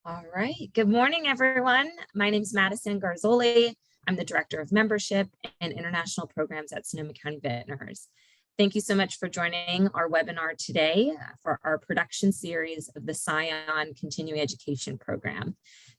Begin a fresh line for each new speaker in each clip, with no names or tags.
All right. Good morning, everyone. My name is Madison Garzoli. I'm the Director of Membership and International Programs at Sonoma County Vintners. Thank you so much for joining our webinar today for our production series of the SCION Continuing Education Program.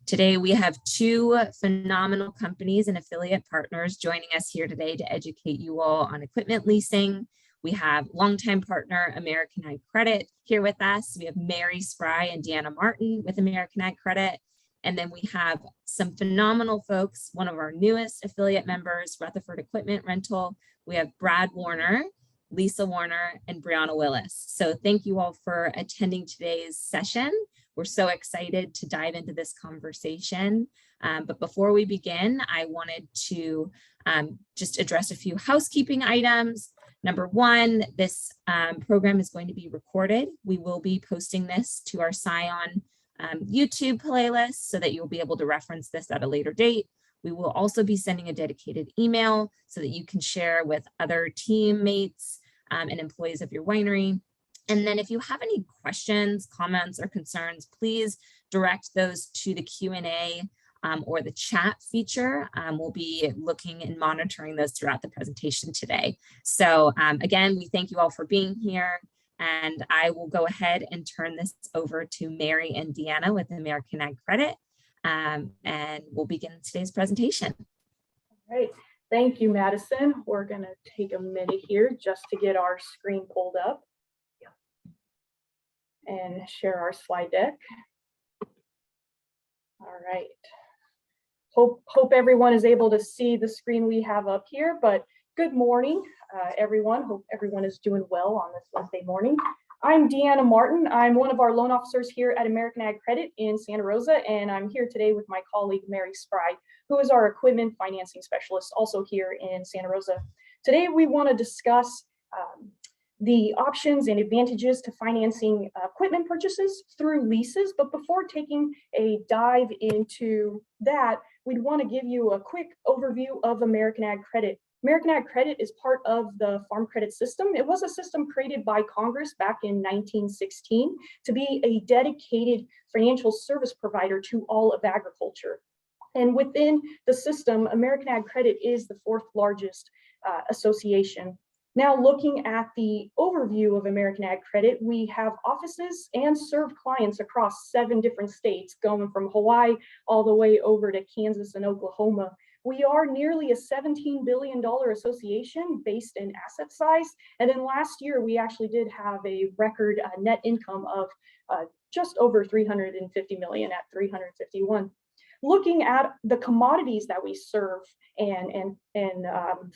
Today, we have two phenomenal companies and affiliate partners joining us here today to educate you all on equipment leasing. We have longtime partner American Ag Credit here with us. We have Mary Spry and Deanna Martin with American Ag Credit. And then we have some phenomenal folks, one of our newest affiliate members, Rotherford Equipment Rental. We have Brad Warner, Lisa Warner, and Brianna Willis. So thank you all for attending today's session. We're so excited to dive into this conversation. But before we begin, I wanted to just address a few housekeeping items. Number one, this program is going to be recorded. We will be posting this to our SCION YouTube playlist so that you'll be able to reference this at a later date. We will also be sending a dedicated email so that you can share with other teammates and employees of your winery. And then if you have any questions, comments, or concerns, please direct those to the Q&A or the chat feature. We'll be looking and monitoring those throughout the presentation today. So again, we thank you all for being here, and I will go ahead and turn this over to Mary and Deanna with American Ag Credit, and we'll begin today's presentation.
All right, thank you, Madison. We're gonna take a minute here just to get our screen pulled up and share our slide deck. All right. Hope everyone is able to see the screen we have up here, but good morning, everyone. Hope everyone is doing well on this Wednesday morning. I'm Deanna Martin. I'm one of our loan officers here at American Ag Credit in Santa Rosa, and I'm here today with my colleague, Mary Spry, who is our equipment financing specialist, also here in Santa Rosa. Today, we want to discuss the options and advantages to financing equipment purchases through leases. But before taking a dive into that, we'd want to give you a quick overview of American Ag Credit. American Ag Credit is part of the Farm Credit System. It was a system created by Congress back in 1916 to be a dedicated financial service provider to all of agriculture. And within the system, American Ag Credit is the fourth largest association. Now, looking at the overview of American Ag Credit, we have offices and serve clients across 7 different states, going from Hawaii all the way over to Kansas and Oklahoma. We are nearly a $17 billion association based in asset size. And then last year, we actually did have a record net income of just over $350 million at 351. Looking at the commodities that we serve and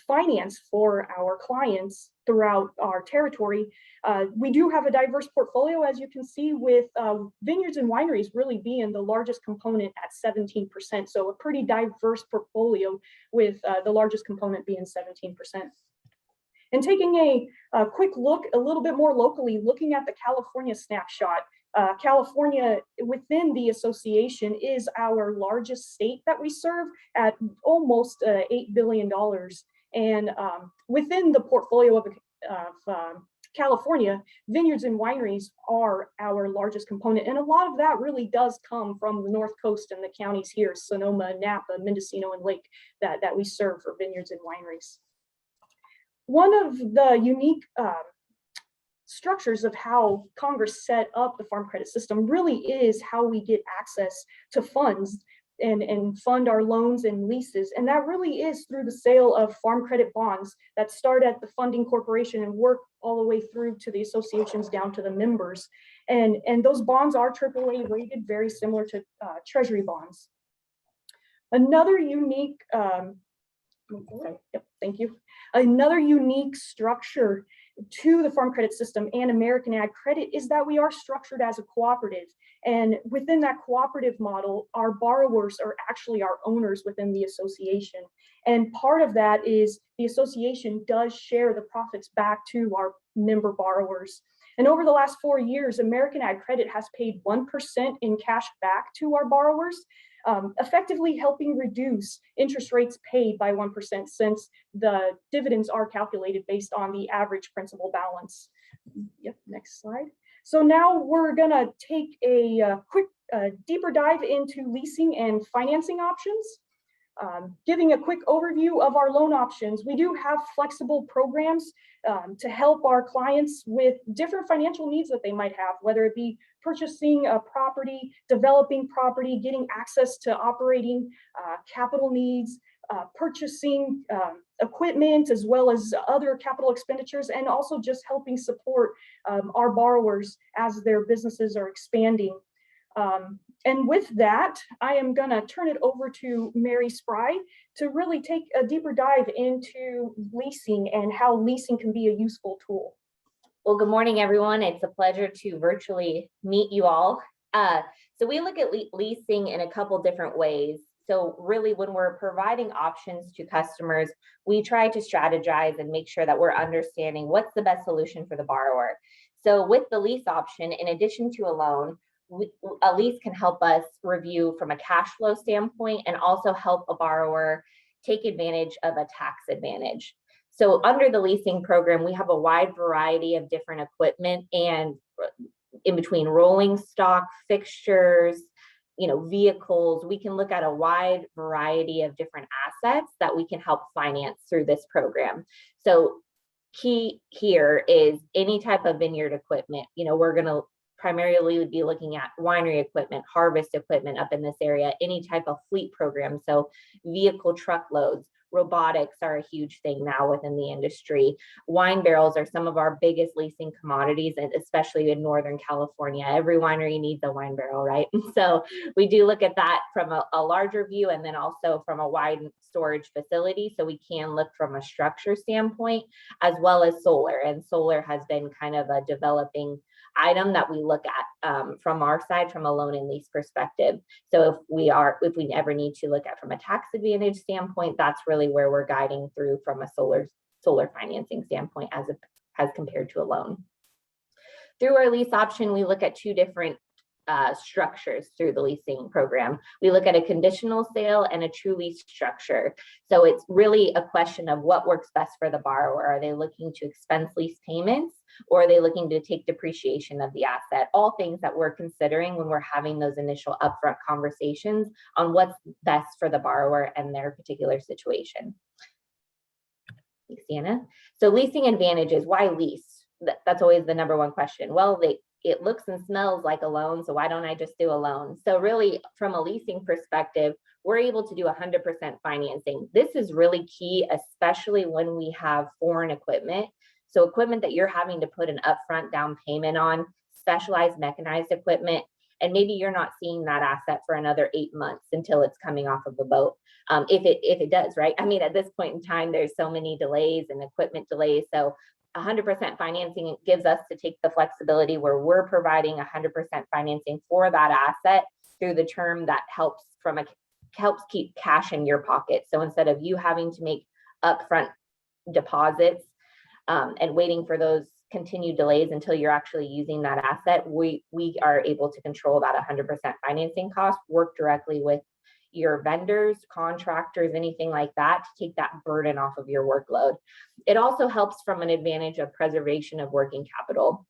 finance for our clients throughout our territory, we do have a diverse portfolio, as you can see, with vineyards and wineries really being the largest component at 17%. So a pretty diverse portfolio with the largest component being 17%. And taking a quick look a little bit more locally, looking at the California snapshot, California within the association is our largest state that we serve at almost $8 billion. And within the portfolio of California, vineyards and wineries are our largest component. And a lot of that really does come from the North Coast and the counties here, Sonoma, Napa, Mendocino, and Lake, that we serve for vineyards and wineries. One of the unique structures of how Congress set up the Farm Credit System really is how we get access to funds and fund our loans and leases. And that really is through the sale of farm credit bonds that start at the funding corporation and work all the way through to the associations down to the members. And those bonds are AAA rated, very similar to Treasury bonds. Another unique, thank you. Another unique structure to the Farm Credit System and American Ag Credit is that we are structured as a cooperative. And within that cooperative model, our borrowers are actually our owners within the association. And part of that is the association does share the profits back to our member borrowers. And over the last 4 years, American Ag Credit has paid 1% in cash back to our borrowers, effectively helping reduce interest rates paid by 1%, since the dividends are calculated based on the average principal balance. Yep, next slide. So now we're gonna take a quick deeper dive into leasing and financing options. Giving a quick overview of our loan options, we do have flexible programs to help our clients with different financial needs that they might have, whether it be purchasing a property, developing property, getting access to operating capital needs, purchasing equipment, as well as other capital expenditures, and also just helping support our borrowers as their businesses are expanding. And with that, I am going to turn it over to Mary Spry to really take a deeper dive into leasing and how leasing can be a useful tool.
Well, good morning, everyone. It's a pleasure to virtually meet you all. So we look at leasing in a couple different ways. So really, when we're providing options to customers, we try to strategize and make sure that we're understanding what's the best solution for the borrower. So with the lease option, in addition to a loan, a lease can help us review from a cash flow standpoint and also help a borrower take advantage of a tax advantage. So under the leasing program, we have a wide variety of different equipment, and in between rolling stock, fixtures, vehicles, we can look at a wide variety of different assets that we can help finance through this program. So key here is any type of vineyard equipment. We're going to primarily be looking at winery equipment, harvest equipment up in this area, any type of fleet program. So vehicle truckloads, robotics are a huge thing now within the industry. Wine barrels are some of our biggest leasing commodities, and especially in Northern California. Every winery needs a wine barrel, right? So we do look at that from a larger view, and then also from a wide storage facility. So we can look from a structure standpoint, as well as solar. And solar has been kind of a developing item that we look at from our side, from a loan and lease perspective. So if we ever need to look at from a tax advantage standpoint, that's really where we're guiding through from a solar financing standpoint as compared to a loan. Through our lease option, we look at two different structures through the leasing program. We look at a conditional sale and a true lease structure. So it's really a question of what works best for the borrower. Are they looking to expense lease payments, or are they looking to take depreciation of the asset? All things that we're considering when we're having those initial upfront conversations on what's best for the borrower and their particular situation. Thanks, Deanna. So leasing advantages, why lease? That's always the number one question. Well, it looks and smells like a loan, so why don't I just do a loan? So really, from a leasing perspective, we're able to do 100% financing. This is really key, especially when we have foreign equipment. So equipment that you're having to put an upfront down payment on, specialized mechanized equipment, and maybe you're not seeing that asset for another 8 months until it's coming off of the boat. If it does, right? I mean, at this point in time, there's so many delays and equipment delays. So 100% financing gives us to take the flexibility where we're providing 100% financing for that asset through the term that helps keep cash in your pocket. So instead of you having to make upfront deposits and waiting for those continued delays until you're actually using that asset, we are able to control that 100% financing cost, work directly with your vendors, contractors, anything like that, to take that burden off of your workload. It also helps from an advantage of preservation of working capital.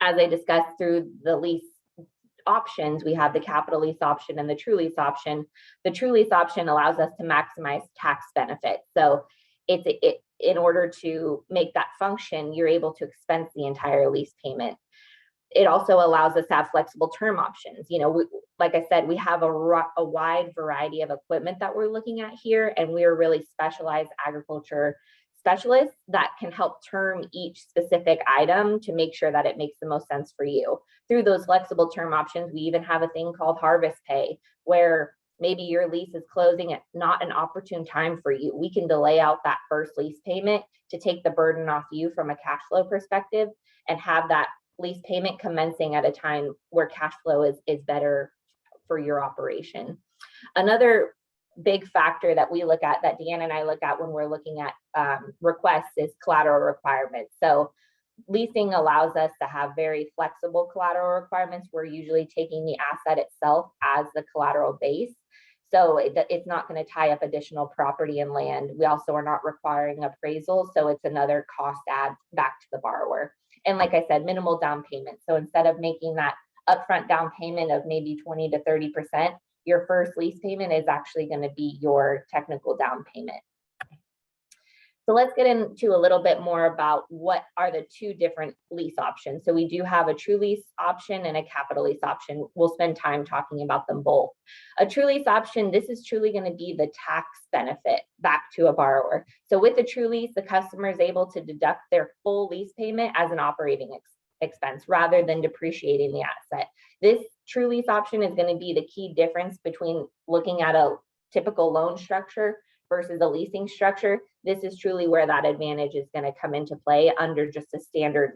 As I discussed through the lease options, we have the capital lease option and the true lease option. The true lease option allows us to maximize tax benefits. So in order to make that function, you're able to expense the entire lease payment. It also allows us to have flexible term options. Like I said, we have a wide variety of equipment that we're looking at here, and we're really specialized agriculture specialists that can help term each specific item to make sure that it makes the most sense for you. Through those flexible term options, we even have a thing called harvest pay, where maybe your lease is closing at not an opportune time for you. We can delay out that first lease payment to take the burden off you from a cash flow perspective and have that lease payment commencing at a time where cash flow is better for your operation. Another big factor that we look at, that Deanna and I look at when we're looking at requests, is collateral requirements. So leasing allows us to have very flexible collateral requirements. We're usually taking the asset itself as the collateral base. So it's not going to tie up additional property and land. We also are not requiring appraisal. So it's another cost add back to the borrower. And like I said, minimal down payment. So instead of making that upfront down payment of maybe 20 to 30%, your first lease payment is actually going to be your technical down payment. So let's get into a little bit more about what are the two different lease options. So we do have a true lease option and a capital lease option. We'll spend time talking about them both. A true lease option, this is truly going to be the tax benefit back to a borrower. So with the true lease, the customer is able to deduct their full lease payment as an operating expense rather than depreciating the asset. This true lease option is going to be the key difference between looking at a typical loan structure versus a leasing structure. This is truly where that advantage is going to come into play under just a standard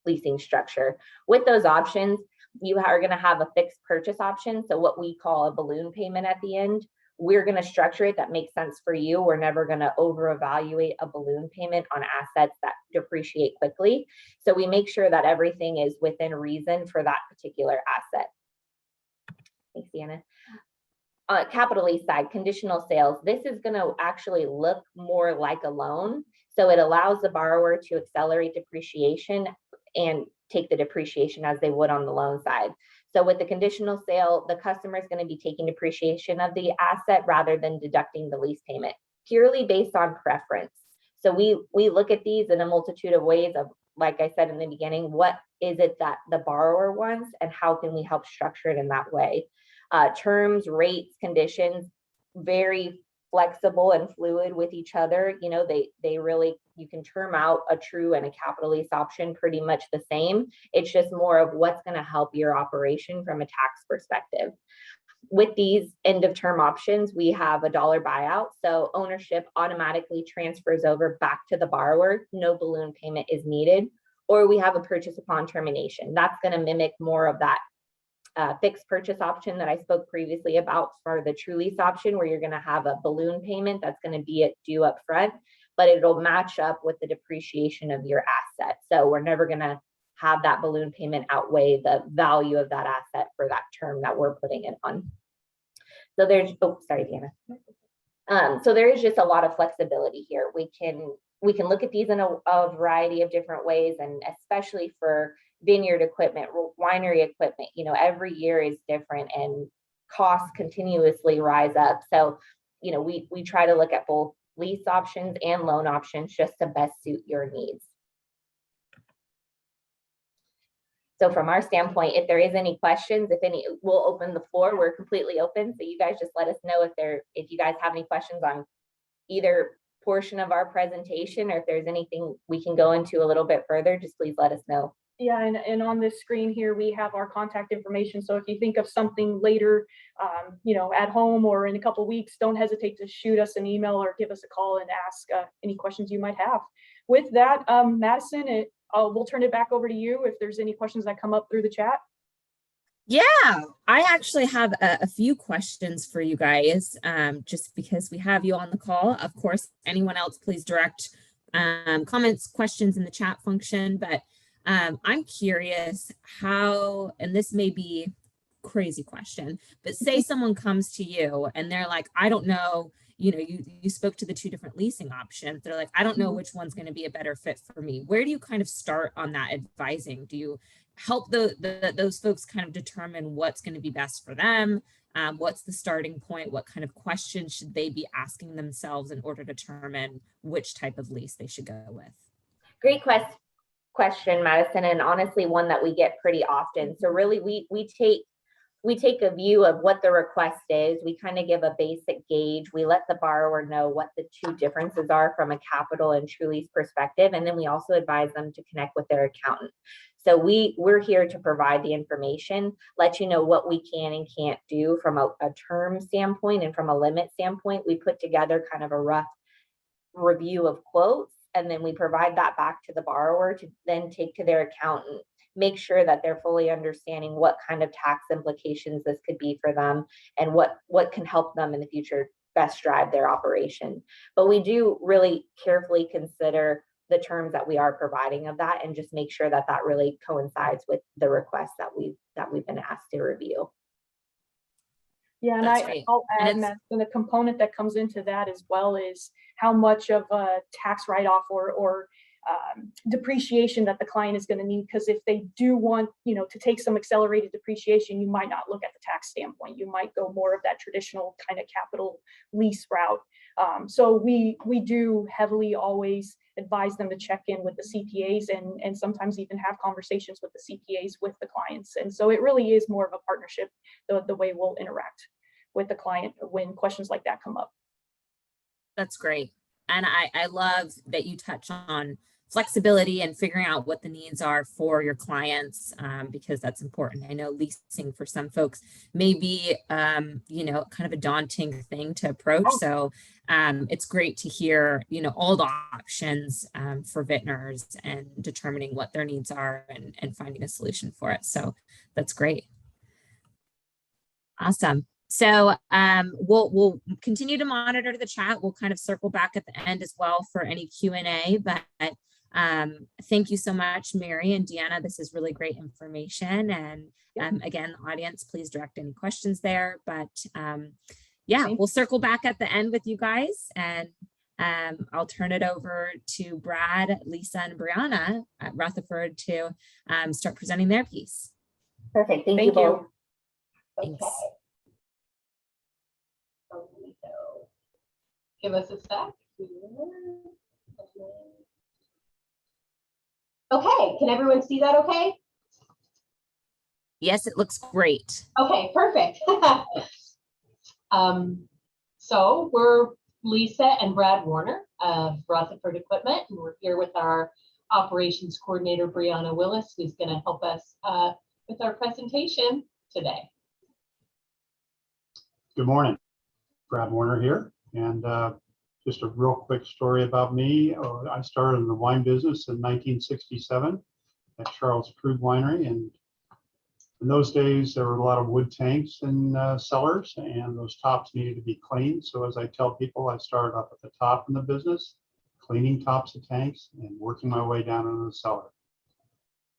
leasing structure. With those options, you are going to have a fixed purchase option. So what we call a balloon payment at the end. We're going to structure it that makes sense for you. We're never going to over evaluate a balloon payment on assets that depreciate quickly. So we make sure that everything is within reason for that particular asset. Thanks, Deanna. Capital lease side, conditional sales. This is going to actually look more like a loan. So it allows the borrower to accelerate depreciation and take the depreciation as they would on the loan side. So with the conditional sale, the customer is going to be taking depreciation of the asset rather than deducting the lease payment, purely based on preference. So we look at these in a multitude of ways of, like I said in the beginning, what is it that the borrower wants and how can we help structure it in that way? Terms, rates, conditions, very flexible and fluid with each other. You know, they really, you can term out a true and a capital lease option pretty much the same. It's just more of what's going to help your operation from a tax perspective. With these end of term options, we have a dollar buyout. So ownership automatically transfers over back to the borrower. No balloon payment is needed. Or we have a purchase upon termination. That's going to mimic more of that fixed purchase option that I spoke previously about for the true lease option, where you're going to have a balloon payment that's going to be due up front, but it'll match up with the depreciation of your asset. So we're never going to have that balloon payment outweigh the value of that asset for that term that we're putting it on. So there's, oh, sorry, Deanna. So there is just a lot of flexibility here. We can look at these in a variety of different ways, and especially for vineyard equipment, winery equipment, you know, every year is different and costs continuously rise up. So, you know, we try to look at both lease options and loan options just to best suit your needs. So from our standpoint, if there is any questions, if any, we'll open the floor. We're completely open. So you guys just let us know if you guys have any questions on either portion of our presentation, or if there's anything we can go into a little bit further, just please let us know.
Yeah, and on this screen here, we have our contact information. So if you think of something later, you know, at home or in a couple of weeks, don't hesitate to shoot us an email or give us a call and ask any questions you might have. With that, Madison, we'll turn it back over to you if there's any questions that come up through the chat.
Yeah, I actually have a few questions for you guys, just because we have you on the call. Of course, anyone else, please direct comments, questions in the chat function. But I'm curious how, and this may be a crazy question, but say someone comes to you and they're like, I don't know, you know, you spoke to the two different leasing options. They're like, I don't know which one's going to be a better fit for me. Where do you kind of start on that advising? Do you help those folks kind of determine what's going to be best for them? What's the starting point? What kind of questions should they be asking themselves in order to determine which type of lease they should go with?
Great question, Madison, and honestly one that we get pretty often. So really we take a view of what the request is. We kind of give a basic gauge. We let the borrower know what the two differences are from a capital and true lease perspective, and then we also advise them to connect with their accountant. So we're here to provide the information, let you know what we can and can't do from a term standpoint, and from a limit standpoint. We put together kind of a rough review of quotes, and then we provide that back to the borrower to then take to their accountant, make sure that they're fully understanding what kind of tax implications this could be for them and what can help them in the future best drive their operation. But we do really carefully consider the terms that we are providing of that, and just make sure that that really coincides with the requests that we've been asked to review.
Yeah, and I'll add that the component that comes into that as well is how much of a tax write-off or depreciation that the client is going to need, because if they do want, to take some accelerated depreciation, you might not look at the tax standpoint. You might go more of that traditional kind of capital lease route. So we do heavily always advise them to check in with the CPAs and sometimes even have conversations with the CPAs with the clients. And so it really is more of a partnership, the way we'll interact with the client when questions like that come up.
That's great. And I love that you touch on flexibility and figuring out what the needs are for your clients, because that's important. I know leasing for some folks may be, kind of a daunting thing to approach. So it's great to hear, all the options for vintners and determining what their needs are and finding a solution for it. So that's great. Awesome. So we'll continue to monitor the chat. We'll kind of circle back at the end as well for any Q&A, but thank you so much, Mary and Deanna. This is really great information. And again, the audience, please direct any questions there. But we'll circle back at the end with you guys. And I'll turn it over to Brad, Lisa, and Brianna at Rotherford to start presenting their piece.
Perfect. Thank you both.
Thanks.
Okay. So we go. Give us a sec. Okay, can everyone see that okay?
Yes, it looks great.
Okay, perfect. So we're Lisa and Brad Warner of Rotherford Equipment, and we're here with our operations coordinator, Brianna Willis, who's going to help us with our presentation today.
Good morning, Brad Warner here, and just a real quick story about me. I started in the wine business in 1967 at Charles Krug Winery, and in those days there were a lot of wood tanks in cellars, and those tops needed to be cleaned. So as I tell people, I started up at the top in the business, cleaning tops of tanks and working my way down into the cellar.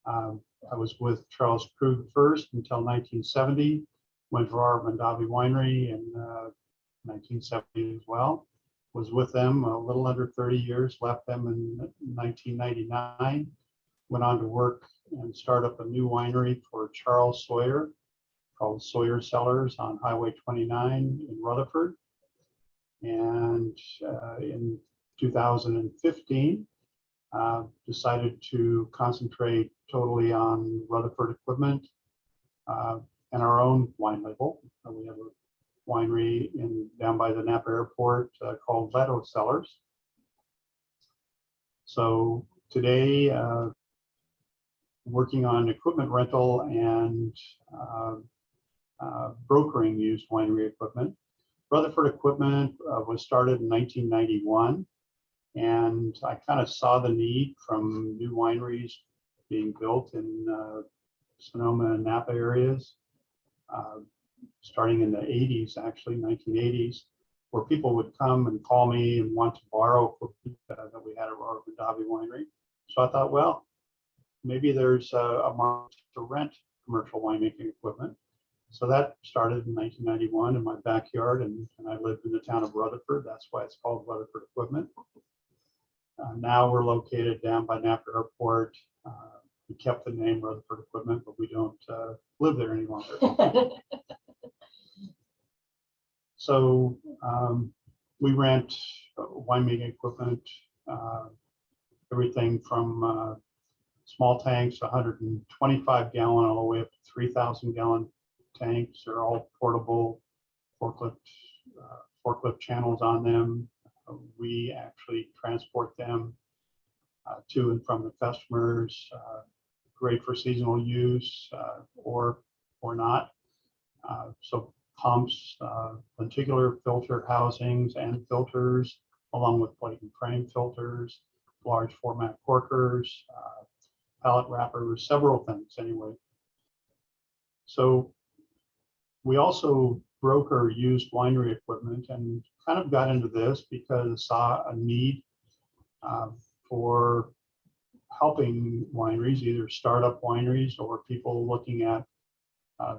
I was with Charles Krug first until 1970. Went to our Mondavi Winery in 1970 as well. Was with them a little under 30 years, left them in 1999. Went on to work and start up a new winery for Charles Sawyer called Sawyer Cellars on Highway 29 in Rutherford. And in 2015, decided to concentrate totally on Rutherford Equipment and our own wine label. We have a winery down by the Napa Airport called Leto Cellars. So today, working on equipment rental and brokering used winery equipment. Rutherford Equipment was started in 1991, and I kind of saw the need from new wineries being built in Sonoma and Napa areas. Starting in the 80s, actually 1980s, where people would come and call me and want to borrow equipment that we had at our Mondavi Winery. So I thought, well, maybe there's a market to rent commercial winemaking equipment. So that started in 1991 in my backyard, and I lived in the town of Rutherford. That's why it's called Rutherford Equipment. Now we're located down by Napa Airport. We kept the name Rutherford Equipment, but we don't live there any longer. So we rent winemaking equipment, everything from small tanks, 125 gallon, all the way up to 3,000 gallon tanks. They're all portable, forklift channels on them. We actually transport them to and from the customers. Great for seasonal use or not. So pumps, lenticular filter housings and filters, along with plate and frame filters, large format corkers, pallet wrappers, several things anyway. So we also broker used winery equipment, and kind of got into this because I saw a need for helping wineries, either startup wineries or people looking at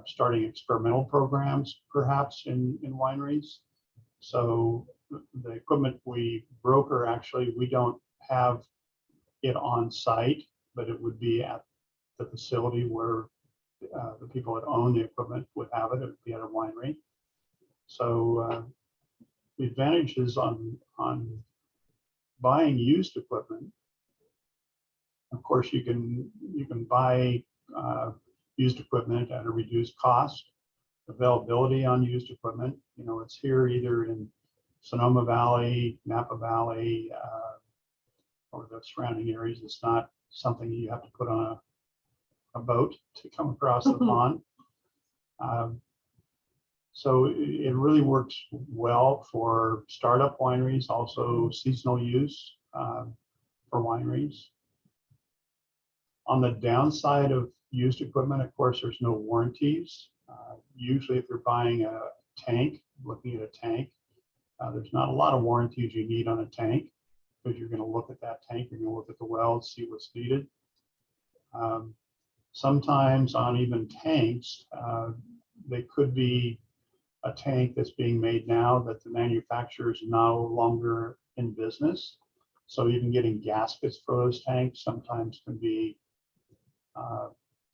starting experimental programs, perhaps in wineries. So the equipment we broker, actually, we don't have it on site, but it would be at the facility where the people that own the equipment would have it. It would be at a winery. So the advantages on buying used equipment. Of course, you can buy used equipment at a reduced cost. Availability on used equipment, you know, it's here either in Sonoma Valley, Napa Valley, or the surrounding areas. It's not something you have to put on a boat to come across the pond. So it really works well for startup wineries, also seasonal use for wineries. On the downside of used equipment, of course, there's no warranties. Usually if you're buying a tank, looking at a tank, there's not a lot of warranties you need on a tank, because you're going to look at that tank, you're going to look at the well and see what's needed. Sometimes on even tanks, they could be a tank that's being made now that the manufacturer is no longer in business. So even getting gaskets for those tanks sometimes can be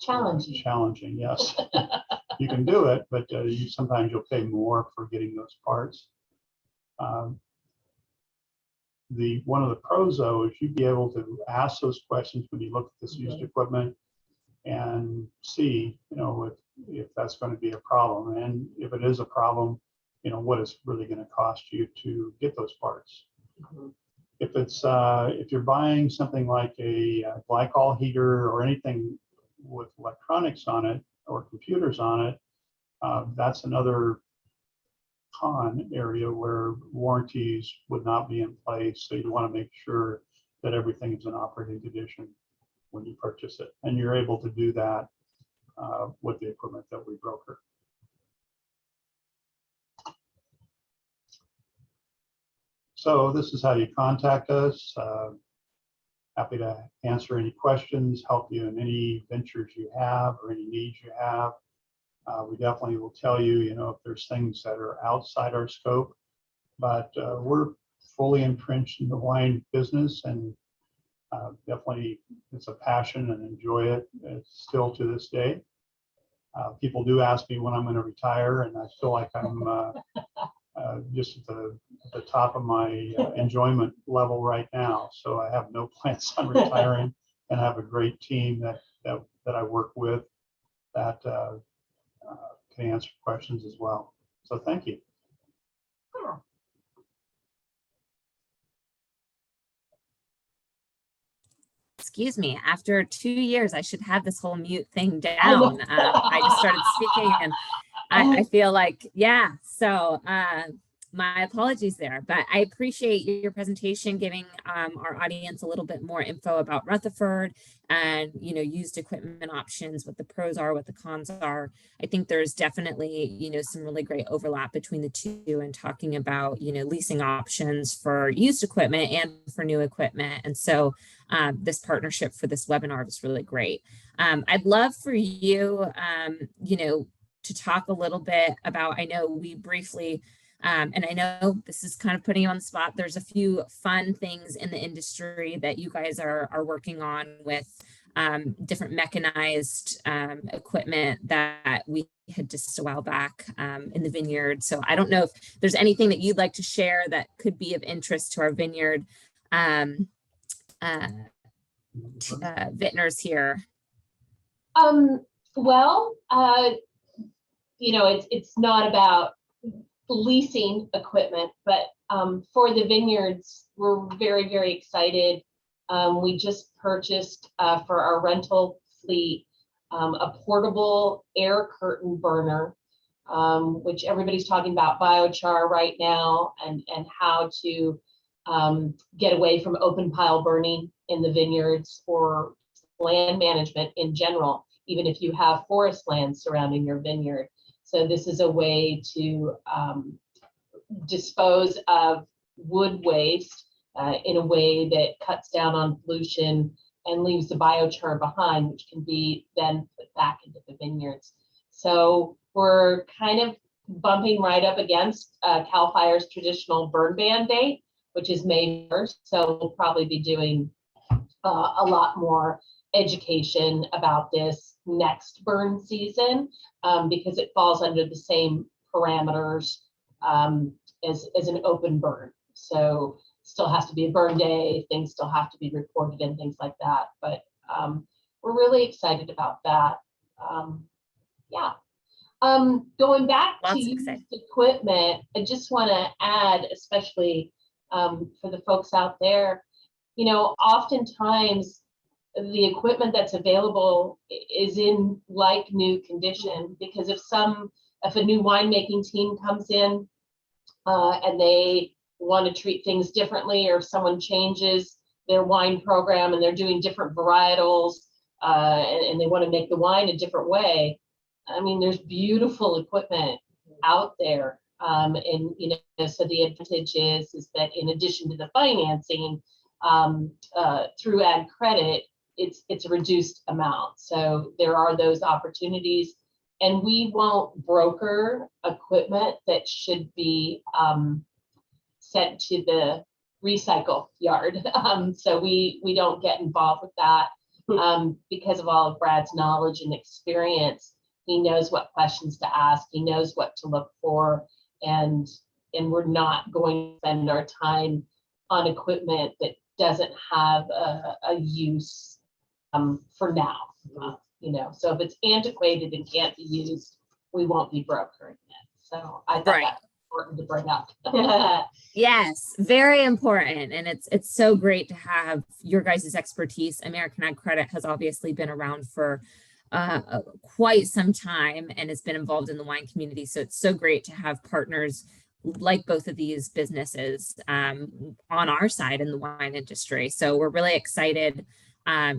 challenging, yes. You can do it, but sometimes you'll pay more for getting those parts. One of the pros, though, is you'd be able to ask those questions when you look at this used equipment and see, you know, if that's going to be a problem, and if it is a problem, you know, what it's really going to cost you to get those parts. If it's if you're buying something like a glycol heater or anything with electronics on it or computers on it, that's another con area where warranties would not be in place. So you want to make sure that everything is in operating condition when you purchase it, and you're able to do that with the equipment that we broker. So this is how you contact us. Happy to answer any questions, help you in any ventures you have or any needs you have. We definitely will tell you, you know, if there's things that are outside our scope, but we're fully entrenched in the wine business, and definitely it's a passion and enjoy it. It's still to this day. People do ask me when I'm going to retire, and I feel like I'm just at the top of my enjoyment level right now. So I have no plans on retiring, and have a great team that I work with that can answer questions as well. So thank you.
Excuse me, after 2 years, I should have this whole mute thing down. I just started speaking, and I feel like, yeah, so my apologies there, but I appreciate your presentation, giving our audience a little bit more info about Rutherford and, you know, used equipment options, what the pros are, what the cons are. I think there's definitely, you know, some really great overlap between the two, and talking about, you know, leasing options for used equipment and for new equipment. And so this partnership for this webinar was really great. I'd love for you, you know, to talk a little bit about, I know we briefly, and I know this is kind of putting you on the spot, there's a few fun things in the industry that you guys are working on with different mechanized equipment that we had just a while back in the vineyard. So I don't know if there's anything that you'd like to share that could be of interest to our vineyard vintners here.
Well, you know, it's not about leasing equipment, but for the vineyards, we're very, very excited. We just purchased for our rental fleet a portable air curtain burner, which everybody's talking about biochar right now, and how to get away from open pile burning in the vineyards, or land management in general, even if you have forest land surrounding your vineyard. So this is a way to dispose of wood waste in a way that cuts down on pollution and leaves the biochar behind, which can be then put back into the vineyards. So we're kind of bumping right up against CAL FIRE's traditional burn ban date, which is May 1st. So we'll probably be doing a lot more education about this next burn season, because it falls under the same parameters as an open burn. So still has to be a burn day, things still have to be reported and things like that. But we're really excited about that. Yeah. Going back
Lots
to
of
used
excitement.
equipment, I just want to add, especially for the folks out there, you know, oftentimes the equipment that's available is in like new condition, because if a new winemaking team comes in and they want to treat things differently, or if someone changes their wine program and they're doing different varietals and they want to make the wine a different way, I mean, there's beautiful equipment out there. And, you know, so the advantage is that in addition to the financing through Ag Credit, it's a reduced amount. So there are those opportunities, and we won't broker equipment that should be sent to the recycle yard. So we don't get involved with that because of all of Brad's knowledge and experience. He knows what questions to ask. He knows what to look for, and we're not going to spend our time on equipment that doesn't have a use for now. You know, so if it's antiquated and can't be used, we won't be brokering it. So I thought that's important to bring up.
Yes, very important. And it's so great to have your guys' expertise. American Ag Credit has obviously been around for quite some time and has been involved in the wine community. So it's so great to have partners like both of these businesses on our side in the wine industry. So we're really excited,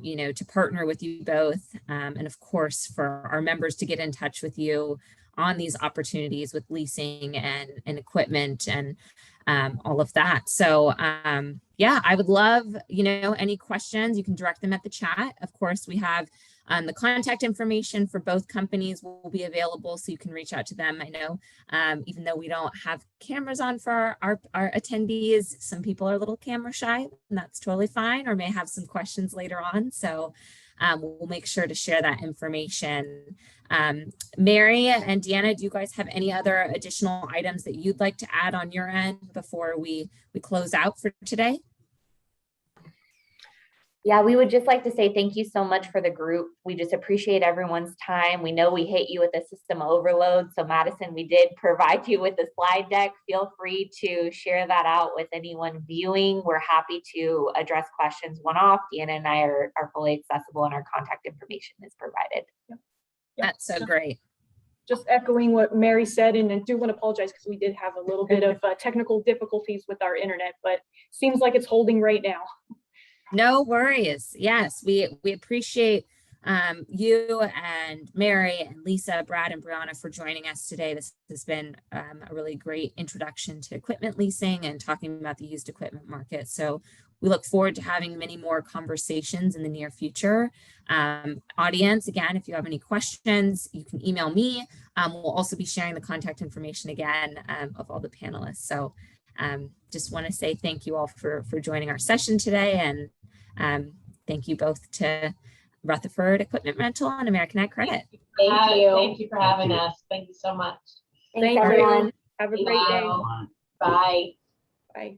you know, to partner with you both. And of course, for our members to get in touch with you on these opportunities with leasing and equipment and all of that. So yeah, I would love, you know, any questions, you can direct them at the chat. Of course, we have the contact information for both companies will be available, so you can reach out to them. I know even though we don't have cameras on for our attendees, some people are a little camera shy, and that's totally fine, or may have some questions later on. So we'll make sure to share that information. Mary and Deanna, do you guys have any other additional items that you'd like to add on your end before we close out for today?
Yeah, we would just like to say thank you so much for the group. We just appreciate everyone's time. We know we hit you with a system overload. So Madison, we did provide you with a slide deck. Feel free to share that out with anyone viewing. We're happy to address questions one-off. Deanna and I are fully accessible, and our contact information is provided.
Yep.
That's so great.
Just echoing what Mary said, and I do want to apologize because we did have a little bit of technical difficulties with our internet, but seems like it's holding right now.
No worries. Yes, we appreciate you and Mary and Lisa, Brad, and Brianna for joining us today. This has been a really great introduction to equipment leasing and talking about the used equipment market. So we look forward to having many more conversations in the near future. Audience, again, if you have any questions, you can email me. We'll also be sharing the contact information again of all the panelists. So just want to say thank you all for joining our session today, and thank you both to Rutherford Equipment Rental and American Ag Credit.
Thank you.
Thank you for having us. Thank you so much.
Thanks,
Thank you.
everyone.
Have a great day.
Bye.
Bye.